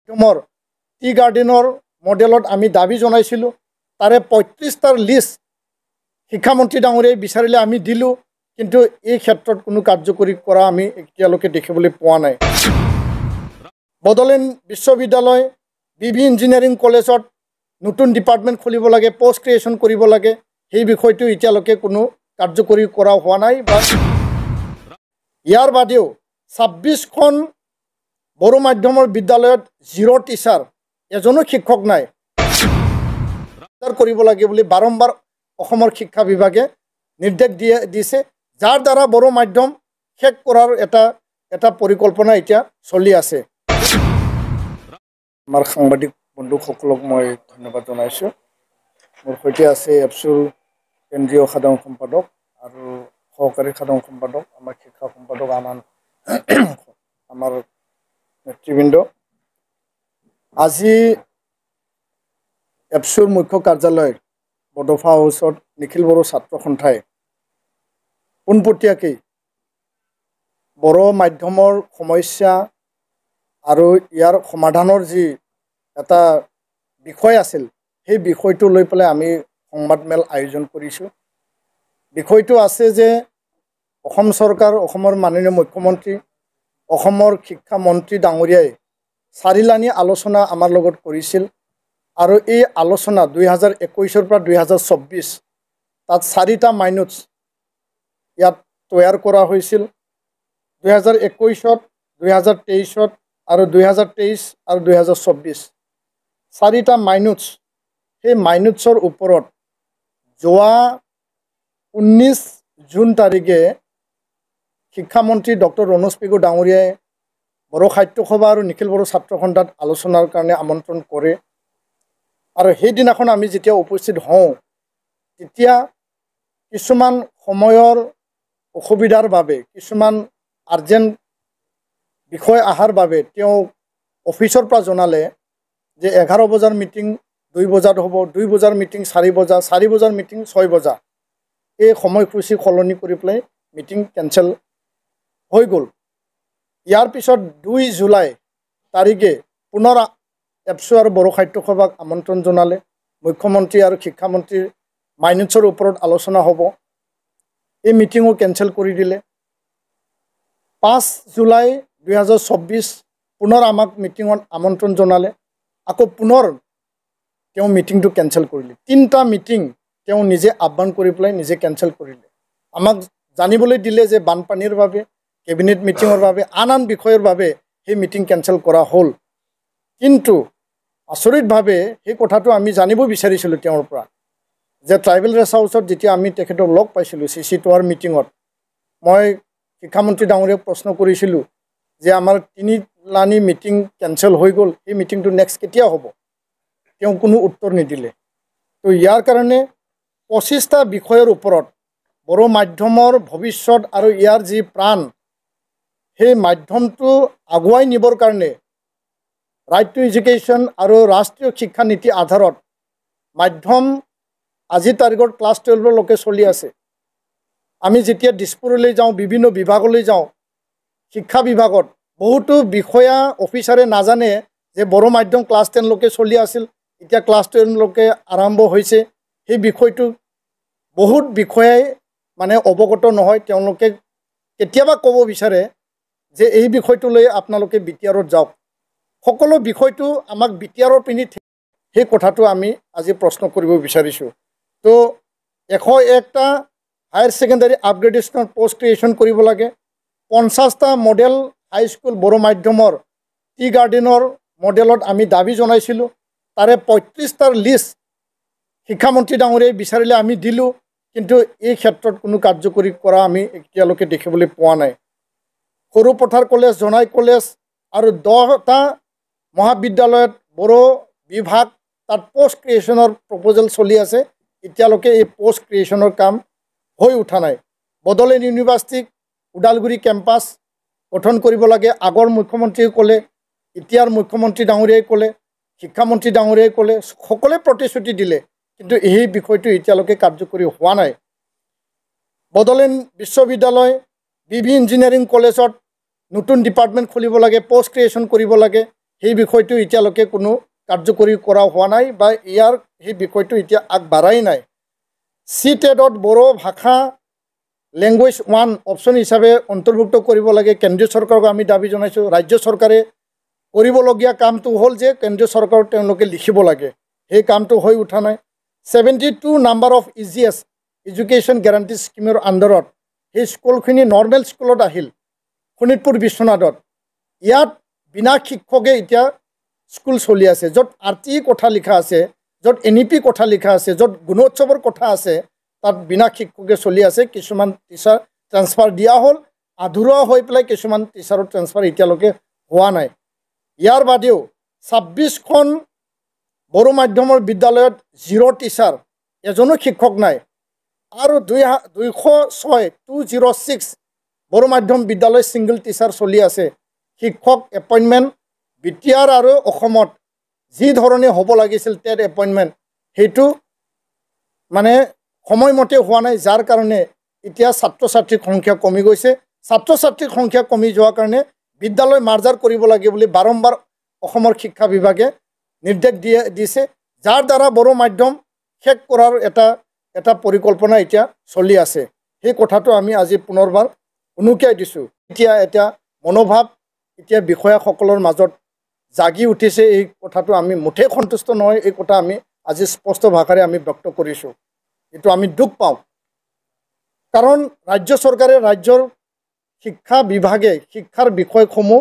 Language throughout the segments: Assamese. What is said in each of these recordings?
মাধ্যমৰ টি গাৰ্ডেনৰ মডেলত আমি দাবী জনাইছিলোঁ। তাৰে 35টাৰ লিষ্ট শিক্ষামন্ত্ৰী ডাঙৰীয়াই বিচাৰিলে আমি দিলোঁ, কিন্তু এই ক্ষেত্ৰত কোনো কাৰ্যকৰী কৰা আমি এতিয়ালৈকে দেখিবলৈ পোৱা নাই। বড়োলেণ্ড বিশ্ববিদ্যালয় বি ইঞ্জিনিয়াৰিং কলেজত নতুন ডিপাৰ্টমেণ্ট খুলিব লাগে, পোষ্ট ক্ৰিয়েশ্যন কৰিব লাগে, সেই বিষয়টো এতিয়ালৈকে কোনো কাৰ্যকৰী কৰা হোৱা নাই। বা ইয়াৰ বাদেও 26খন বড়ো মাধ্যমৰ বিদ্যালয়ত 0 টিচাৰ, এজনো শিক্ষক নাই কৰিব লাগে বুলি বাৰম্বাৰ অসমৰ শিক্ষা বিভাগে নিৰ্দেশ দিছে, যাৰ দ্বাৰা বড়ো মাধ্যম শেষ কৰাৰ এটা পৰিকল্পনা এতিয়া চলি আছে। আমাৰ সাংবাদিক বন্ধুসকলক মই ধন্যবাদ জনাইছোঁ। মোৰ সৈতে আছে এপছুৰ কেন্দ্ৰীয় সাধাৰণ সম্পাদক আৰু সহকাৰী সাধাৰণ সম্পাদক, আমাৰ শিক্ষা সম্পাদক, আমাৰ নেতৃবৃন্দ। আজি এপছুৰ মুখ্য কাৰ্যালয় বডোফা হাউচত নিখিল বড়ো ছাত্ৰ সন্থাই পোনপটীয়াকৈ বড়ো মাধ্যমৰ সমস্যা আৰু ইয়াৰ সমাধানৰ যি এটা বিষয় আছিল, সেই বিষয়টো লৈ পেলাই আমি সংবাদমেল আয়োজন কৰিছোঁ। বিষয়টো আছে যে অসম চৰকাৰ, অসমৰ মাননীয় মুখ্যমন্ত্ৰী, অসমৰ শিক্ষামন্ত্ৰী ডাঙৰীয়াই চাৰিলানি আলোচনা আমাৰ লগত কৰিছিল, আৰু এই আলোচনা 2021 পৰা 2024 তাত 4টা মাইনুটছ ইয়াত তৈয়াৰ কৰা হৈছিল। 2021, 2023 আৰু 2023 আৰু 2024 4টা মাইনুটছ। সেই মাইনুটছৰ ওপৰত যোৱা 19 জুন তাৰিখে শিক্ষামন্ত্ৰী ডক্টৰ ৰণোজ পেগু ডাঙৰীয়াই বড়ো সাহিত্য সভা আৰু নিখিল বড়ো ছাত্ৰ সন্থাত আলোচনাৰ কাৰণে আমন্ত্ৰণ কৰে। আৰু সেইদিনাখন আমি যেতিয়া উপস্থিত হওঁ, তেতিয়া কিছুমান সময়ৰ অসুবিধাৰ বাবে, কিছুমান আৰ্জেণ্ট বিষয় অহাৰ বাবে তেওঁ অফিচৰ পৰা জনালে যে 11 বজাৰ মিটিং 2 বজাত হ'ব, 2 বজাৰ মিটিং 4 বজা, 4 বজাৰ মিটিং 6 বজা। এই সময়সূচী সলনি কৰি পেলাই মিটিং কেঞ্চেল হৈ গ'ল। ইয়াৰ পিছত 2 জুলাই তাৰিখে পুনৰ এপছু আৰু বড়ো সাহিত্য সভাক আমন্ত্ৰণ জনালে। মুখ্যমন্ত্ৰী আৰু শিক্ষামন্ত্ৰীৰ মাইনুটছৰ ওপৰত আলোচনা হ'ব, এই মিটিঙো কেঞ্চেল কৰি দিলে। 5 জুলাই 2024 পুনৰ আমাক মিটিঙত আমন্ত্ৰণ জনালে, আকৌ পুনৰ তেওঁ মিটিংটো কেঞ্চেল কৰিলে। 3টা মিটিং তেওঁ নিজে আহ্বান কৰি পেলাই নিজে কেঞ্চেল কৰিলে। আমাক জানিবলৈ দিলে যে বানপানীৰ বাবে, কেবিনেট মিটিঙৰ বাবে, আন বিষয়ৰ বাবে সেই মিটিং কেঞ্চেল কৰা হ'ল। কিন্তু আচৰিতভাৱে সেই কথাটো আমি জানিব বিচাৰিছিলোঁ তেওঁৰ পৰা, যে ট্ৰাইবেল ৰেষ্ট হাউচত যেতিয়া আমি তেখেতক লগ পাইছিলোঁ CC2R মিটিঙত, মই শিক্ষামন্ত্ৰী ডাঙৰীয়াক প্ৰশ্ন কৰিছিলোঁ যে আমাৰ 3লানি মিটিং কেঞ্চেল হৈ গ'ল, সেই মিটিংটো নেক্সট কেতিয়া হ'ব? তেওঁ কোনো উত্তৰ নিদিলে। তো ইয়াৰ কাৰণে 25টা বিষয়ৰ ওপৰত বড়ো মাধ্যমৰ ভৱিষ্যত আৰু ইয়াৰ যি প্ৰাণ, সেই মাধ্যমটো আগুৱাই নিবৰ কাৰণে ৰাইট টু এডুকেশ্যন আৰু ৰাষ্ট্ৰীয় শিক্ষা নীতি আধাৰত মাধ্যম আজিৰ তাৰিখত ক্লাছ 12লৈকে চলি আছে। আমি যেতিয়া দিছপুৰলৈ যাওঁ, বিভিন্ন বিভাগলৈ যাওঁ, শিক্ষা বিভাগত বহুতো বিষয়া অফিচাৰে নাজানে যে বড়ো মাধ্যম ক্লাছ 10লৈকে চলি আছিল, এতিয়া ক্লাছ 12লৈকে আৰম্ভ হৈছে। সেই বিষয়টো বহুত বিষয়াই মানে অৱগত নহয়। তেওঁলোকে কেতিয়াবা ক'ব বিচাৰে যে এই বিষয়টো লৈ আপোনালোকে BTRত যাওক। সকলো বিষয়টো আমাক BTRৰ পিনি সেই কথাটো আমি আজি প্ৰশ্ন কৰিব বিচাৰিছোঁ। তো 101টা হায়াৰ ছেকেণ্ডাৰী আপগ্ৰেডেশ্যনৰ পোষ্ট ক্ৰিয়েশ্যন কৰিব লাগে। 50টা মডেল হাইস্কুল বড়ো মাধ্যমৰ টি গাৰ্ডেনৰ মডেলত আমি দাবী জনাইছিলোঁ। তাৰে 35টাৰ লিষ্ট শিক্ষামন্ত্ৰী ডাঙৰীয়াই বিচাৰিলে আমি দিলোঁ, কিন্তু এই ক্ষেত্ৰত কোনো কাৰ্যকৰী কৰা আমি এতিয়ালৈকে দেখিবলৈ পোৱা নাই। সৰু পথাৰ কলেজ, জনাই কলেজ আৰু 10টা মহাবিদ্যালয়ত বড়ো বিভাগ, তাত পোষ্ট ক্ৰিয়েশ্যনৰ প্ৰপ'জেল চলি আছে। এতিয়ালৈকে এই পোষ্ট ক্ৰিয়েশ্যনৰ কাম হৈ উঠা নাই। বড়োলেণ্ড ইউনিভাৰ্চিটিক ওদালগুৰি কেম্পাছ গঠন কৰিব লাগে। আগৰ মুখ্যমন্ত্ৰীয়ে ক'লে, এতিয়াৰ মুখ্যমন্ত্ৰী ডাঙৰীয়াই ক'লে, শিক্ষামন্ত্ৰী ডাঙৰীয়াই ক'লে, সকলোৱে প্ৰতিশ্ৰুতি দিলে, কিন্তু এই বিষয়টো এতিয়ালৈকে কাৰ্যকৰী হোৱা নাই। বড়োলেণ্ড বিশ্ববিদ্যালয় বি ইঞ্জিনিয়াৰিং কলেজত নতুন ডিপাৰ্টমেণ্ট খুলিব লাগে, পোষ্ট ক্ৰিয়েশ্যন কৰিব লাগে, সেই বিষয়টো এতিয়ালৈকে কোনো কাৰ্যকৰী কৰা হোৱা নাই বা ইয়াৰ সেই বিষয়টো এতিয়া আগবাঢ়াই নাই CTET-ত বড়ো ভাষা লেংগুৱেজ 1 অপশ্যন হিচাপে অন্তৰ্ভুক্ত কৰিব লাগে কেন্দ্ৰীয় চৰকাৰক আমি দাবী জনাইছোঁ ৰাজ্য চৰকাৰে কৰিবলগীয়া কামটো হ'ল যে কেন্দ্ৰীয় চৰকাৰক তেওঁলোকে লিখিব লাগে সেই কামটো হৈ উঠা নাই 72 number of EGS education guarantee স্কিমৰ আণ্ডাৰত সেই স্কুলখিনি নৰ্মেল স্কুলত আহিল শোণিতপুৰ বিশ্বনাথত ইয়াত বিনা শিক্ষকে এতিয়া স্কুল চলি আছে য'ত RTE কথা লিখা আছে য'ত NEP কথা লিখা আছে য'ত গুণোৎসৱৰ কথা আছে তাত বিনা শিক্ষকে চলি আছে কিছুমান টিচাৰ ট্ৰান্সফাৰ দিয়া হ'ল আধৰুৱা হৈ পেলাই কিছুমান টিচাৰৰ ট্ৰান্সফাৰ এতিয়ালৈকে হোৱা নাই ইয়াৰ বাদেও 26খন বড়ো মাধ্যমৰ বিদ্যালয়ত 0 টিচাৰ এজনো শিক্ষক নাই আৰু 206 বড়ো মাধ্যম বিদ্যালয় সিংগল টিচাৰ চলি আছে শিক্ষক এপইণ্টমেণ্ট বিটিআৰ আৰু অসমত যি ধৰণে হ'ব লাগিছিল টেট এপইণ্টমেণ্ট সেইটো মানে সময়মতে হোৱা নাই যাৰ কাৰণে এতিয়া ছাত্ৰ ছাত্ৰীৰ সংখ্যা কমি গৈছে ছাত্ৰ ছাত্ৰীৰ সংখ্যা কমি যোৱাৰ কাৰণে বিদ্যালয় মাৰ্জাৰ কৰিব লাগে বুলি বাৰম্বাৰ অসমৰ শিক্ষা বিভাগে নিৰ্দেশ দিছে যাৰ দ্বাৰা বড়ো মাধ্যম শেষ কৰাৰ এটা পৰিকল্পনা এতিয়া চলি আছে সেই কথাটো আমি আজি পুনৰবাৰ উনুকিয়াই দিছোঁ এতিয়া এটা মনোভাৱ এতিয়া বিষয়াসকলৰ মাজত জাগি উঠিছে এই কথাটো আমি মুঠেই সন্তুষ্ট নহয় এই কথা আমি আজি স্পষ্ট ভাষাৰে আমি ব্যক্ত কৰিছোঁ এইটো আমি দুখ পাওঁ কাৰণ ৰাজ্য চৰকাৰে ৰাজ্যৰ শিক্ষা বিভাগে শিক্ষাৰ বিষয়সমূহ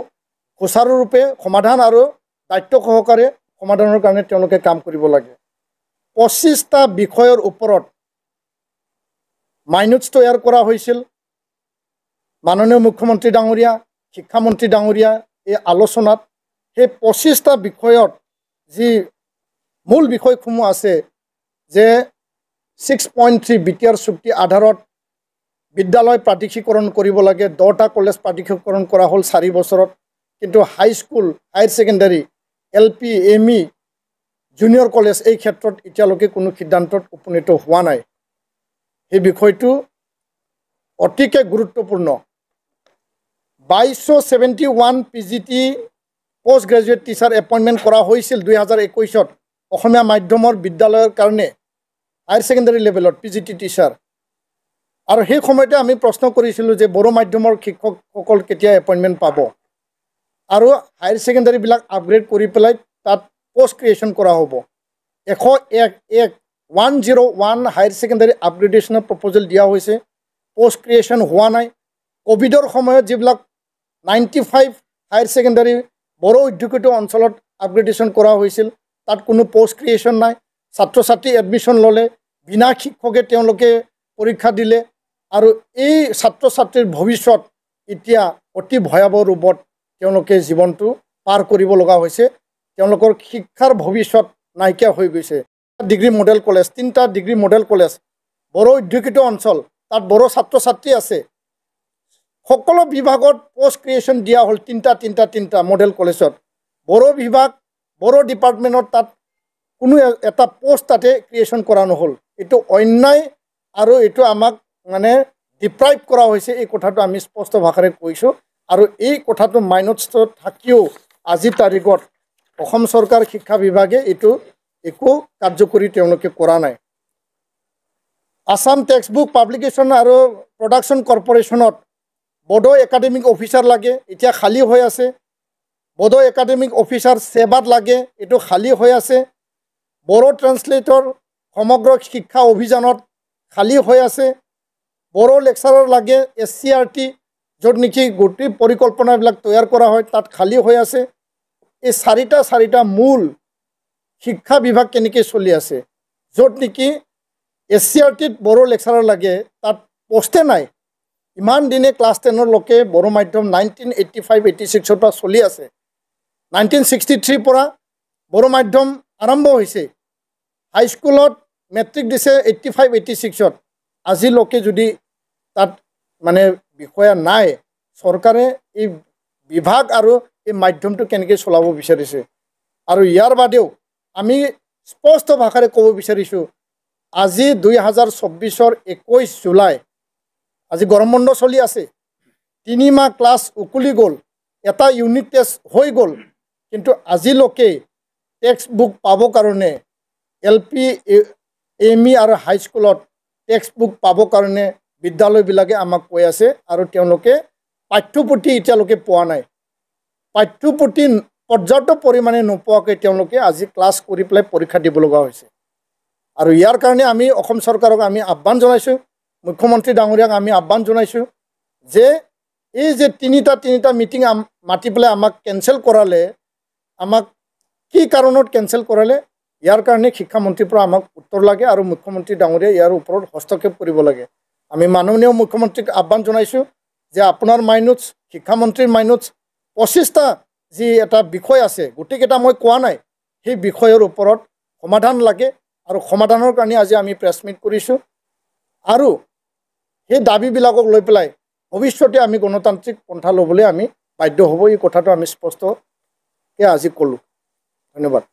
সুচাৰুৰূপে সমাধান আৰু দায়িত্ব সহকাৰে সমাধানৰ কাৰণে তেওঁলোকে কাম কৰিব লাগে 25টা বিষয়ৰ ওপৰত মাইনুটছ তৈয়াৰ কৰা হৈছিল মাননীয় মুখ্যমন্ত্ৰী ডাঙৰীয়া শিক্ষামন্ত্ৰী ডাঙৰীয়া এই আলোচনাত সেই 25টা বিষয়ত যি মূল বিষয়সমূহ আছে যে 6.3 বিটিআৰ চুক্তি আধাৰত বিদ্যালয় প্ৰাদেশিকৰণ কৰিব লাগে 10টা কলেজ প্ৰাদেশিকৰণ কৰা হ'ল 4 বছৰত কিন্তু high school higher secondary LP ME junior college এই ক্ষেত্ৰত এতিয়ালৈকে কোনো সিদ্ধান্তত উপনীত হোৱা নাই এই বিষয়টো অতিকে গুৰুত্বপূৰ্ণ 2271 PGT post graduate teacher appointment কৰা হৈছিল 2021ত অসমীয়া মাধ্যমৰ বিদ্যালয়ৰ কাৰণে হায়াৰ ছেকেণ্ডাৰী লেভেলত PGT টিচাৰ আৰু সেই সময়তে আমি প্ৰশ্ন কৰিছিলোঁ যে বড়ো মাধ্যমৰ শিক্ষকসকল কেতিয়া এপইণ্টমেণ্ট পাব আৰু হায়াৰ ছেকেণ্ডাৰীবিলাক আপগ্ৰেড কৰি পেলাই তাত পোষ্ট ক্ৰিয়েশ্যন কৰা হ'ব 101 হায়াৰ ছেকেণ্ডাৰী আপগ্ৰেডেশ্যনৰ প্ৰপ'জেল দিয়া হৈছে পোষ্ট ক্ৰিয়েশ্যন হোৱা নাই কোভিডৰ সময়ত যিবিলাক 95 হায়াৰ ছেকেণ্ডাৰী বড়ো অধ্যুষিত অঞ্চলত আপগ্ৰেডেশ্যন কৰা হৈছিল তাত কোনো পোষ্ট ক্ৰিয়েশ্যন নাই ছাত্ৰ ছাত্ৰী এডমিশ্যন ল'লে বিনা শিক্ষকে তেওঁলোকে পৰীক্ষা দিলে আৰু এই ছাত্ৰ ছাত্ৰীৰ ভৱিষ্যত এতিয়া অতি ভয়াৱহ ৰূপত তেওঁলোকে জীৱনটো পাৰ কৰিব লগা হৈছে তেওঁলোকৰ শিক্ষাৰ ভৱিষ্যত নাইকিয়া হৈ গৈছে ডিগ্ৰী মডেল কলেজ 3টা ডিগ্ৰী মডেল কলেজ বড়ো অধ্যুষিত অঞ্চল তাত বড়ো ছাত্ৰ ছাত্ৰী আছে সকলো বিভাগত পোষ্ট ক্ৰিয়েশ্যন দিয়া হ'ল 3টা মডেল কলেজত বড়ো বিভাগ বড়ো ডিপাৰ্টমেণ্টত তাত কোনো এটা পোষ্ট তাতে ক্ৰিয়েশ্যন কৰা নহ'ল এইটো অন্যায় আৰু এইটো আমাক মানে ডিপ্ৰাইভ কৰা হৈছে এই কথাটো আমি স্পষ্ট ভাষাৰে কৈছোঁ আৰু এই কথাটো মাইনটছত থাকিও আজিৰ তাৰিখত অসম চৰকাৰ শিক্ষা বিভাগে এইটো একো কাৰ্যকৰী তেওঁলোকে কৰা নাই আসাম টেক্সট বুক পাব্লিকেশ্যন আৰু প্ৰডাকশ্যন কৰ্পৰেশ্যনত বড়ো একাডেমিক অফিচাৰ লাগে এতিয়া খালী হৈ আছে বড়ো একাডেমিক অফিচাৰ সেৱাত লাগে এইটো খালী হৈ আছে বড়ো ট্ৰান্সলেটৰ সমগ্ৰ শিক্ষা অভিযানত খালী হৈ আছে বড়ো লেকচাৰৰ লাগে SCRT য'ত নেকি গোটেই পৰিকল্পনাবিলাক তৈয়াৰ কৰা হয় তাত খালী হৈ আছে এই চাৰিটা মূল শিক্ষা বিভাগ কেনেকৈ চলি আছে য'ত নেকি SCRTত বড়ো লেকচাৰৰ লাগে তাত পোষ্টে নাই ইমান দিনে ক্লাছ 10ৰ লৈকে বড়ো মাধ্যম 1985-86ৰ পৰা চলি আছে 1963 পৰা বড়ো মাধ্যম আৰম্ভ হৈছে হাইস্কুলত মেট্ৰিক দিছে 85-86ত আজিলৈকে যদি তাত মানে বিষয়া নাই চৰকাৰে এই বিভাগ আৰু এই মাধ্যমটো কেনেকৈ চলাব বিচাৰিছে আৰু ইয়াৰ বাদেও আমি স্পষ্ট ভাষাৰে ক'ব বিচাৰিছোঁ আজি 2024ৰ 21 জুলাই আজি গৰম বন্ধ চলি আছে 3 মাহ ক্লাছ উকলি গ'ল এটা ইউনিট টেষ্ট হৈ গ'ল কিন্তু আজিলৈকে টেক্সট বুক পাবৰ কাৰণে LP ME আৰু হাইস্কুলত টেক্সট বুক পাবৰ কাৰণে বিদ্যালয়বিলাকে আমাক কৈ আছে আৰু তেওঁলোকে পাঠ্যপুথি এতিয়ালৈকে পোৱা নাই পাঠ্যপুথি পৰ্যাপ্ত পৰিমাণে নোপোৱাকৈ তেওঁলোকে আজি ক্লাছ কৰি পেলাই পৰীক্ষা দিব লগা হৈছে আৰু ইয়াৰ কাৰণে আমি অসম চৰকাৰক আমি আহ্বান জনাইছোঁ মুখ্যমন্ত্ৰী ডাঙৰীয়াক আমি আহ্বান জনাইছোঁ যে এই যে তিনিটা মিটিং মাতি পেলাই আমাক কেঞ্চেল কৰালে আমাক কি কাৰণত কেঞ্চেল কৰালে ইয়াৰ কাৰণে শিক্ষামন্ত্ৰীৰ পৰা আমাক উত্তৰ লাগে আৰু মুখ্যমন্ত্ৰী ডাঙৰীয়াই ইয়াৰ ওপৰত হস্তক্ষেপ কৰিব লাগে আমি মাননীয় মুখ্যমন্ত্ৰীক আহ্বান জনাইছোঁ যে আপোনাৰ মাইনোটছ শিক্ষামন্ত্ৰীৰ মাইনোটছ 25টা যি এটা বিষয় আছে গোটেইকেইটা মই কোৱা নাই সেই বিষয়ৰ ওপৰত সমাধান লাগে আৰু সমাধানৰ কাৰণে আজি আমি প্ৰেছ মিট কৰিছোঁ আৰু সেই দাবীবিলাকক লৈ পেলাই ভৱিষ্যতে আমি গণতান্ত্ৰিক পন্থা ল'বলৈ আমি বাধ্য হ'ব এই কথাটো আমি স্পষ্টকৈ আজি ক'লোঁ ধন্যবাদ